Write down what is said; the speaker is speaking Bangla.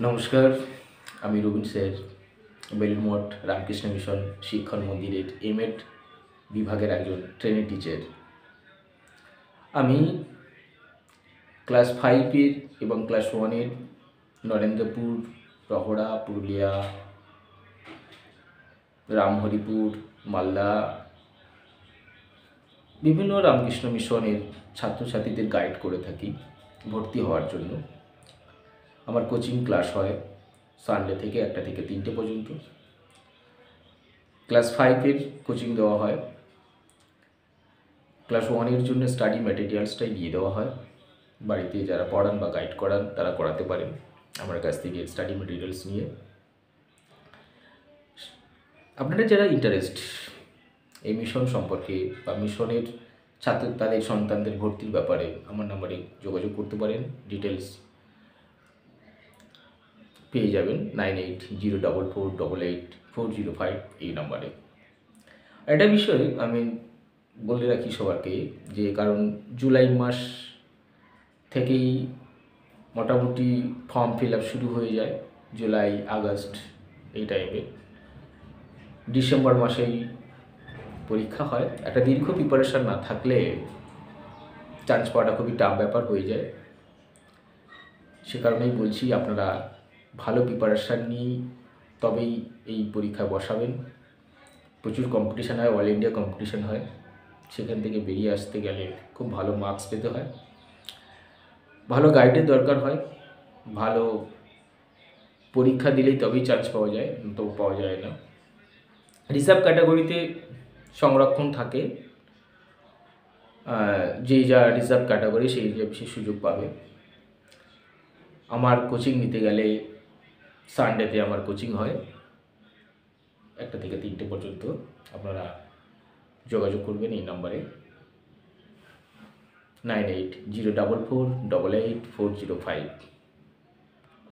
নমস্কার, আমি রবীন স্যার, বেলুড়মঠ রামকৃষ্ণ মিশন শিক্ষণ মন্দিরের এমএড বিভাগের একজন ট্রেনি টিচার। আমি ক্লাস 5-এর এবং ক্লাস 1-এর নরেন্দ্রপুর, রহড়া, পুরুলিয়া, রামহরিপুর, মালদা বিভিন্ন রামকৃষ্ণ মিশনের ছাত্রছাত্রীদের গাইড করে থাকি ভর্তি হওয়ার জন্য। আমার কোচিং ক্লাস হয় সানডে থেকে 1টা থেকে 3টে পর্যন্ত। ক্লাস 5-এর কোচিং দেওয়া হয়, ক্লাস 1-এর জন্য স্টাডি ম্যাটেরিয়ালসটাই দিয়ে দেওয়া হয়। বাড়িতে যারা পড়ান বা গাইড করান তারা করাতে পারেন আমার কাছ থেকে স্টাডি ম্যাটেরিয়ালস নিয়ে। আপনারা যারা ইন্টারেস্ট এই মিশন সম্পর্কে বা মিশনের তাদের সন্তানদের ভর্তির ব্যাপারে আমার নাম্বারে যোগাযোগ করতে পারেন। ডিটেলস পেয়ে যাবেন 9804488405 এই নাম্বারে। একটা বিষয় আমি বলে রাখি সবাইকে, যে কারণ জুলাই মাস থেকেই মোটামুটি ফর্ম ফিল আপ শুরু হয়ে যায়, জুলাই আগস্ট এই টাইমে। ডিসেম্বর মাসেই পরীক্ষা হয়। একটা দীর্ঘ প্রিপারেশান না থাকলে চান্স পাওয়াটা খুবই টাফ ব্যাপার হয়ে যায়। সে কারণেই বলছি, আপনারা ভালো প্রিপারেশান নিয়ে তবেই এই পরীক্ষায় বসাবেন। প্রচুর কম্পিটিশান হয়, অল ইন্ডিয়া কম্পিটিশান হয়, সেখান থেকে বেরিয়ে আসতে গেলে খুব ভালো মার্কস পেতে হয়, ভালো গাইডের দরকার হয়, ভালো পরীক্ষা দিলেই তবেই চান্স পাওয়া যায়, তো পাওয়া যায় না। রিজার্ভ ক্যাটাগরিতে সংরক্ষণ থাকে, যেই যা রিজার্ভ ক্যাটাগরি সেই বেশি সুযোগ পাবে। আমার কোচিং নিতে গেলে সানডেতে আমার কোচিং হয় 1টা থেকে 3টে পর্যন্ত। আপনারা যোগাযোগ করবেন এই নাম্বারে 9804488405।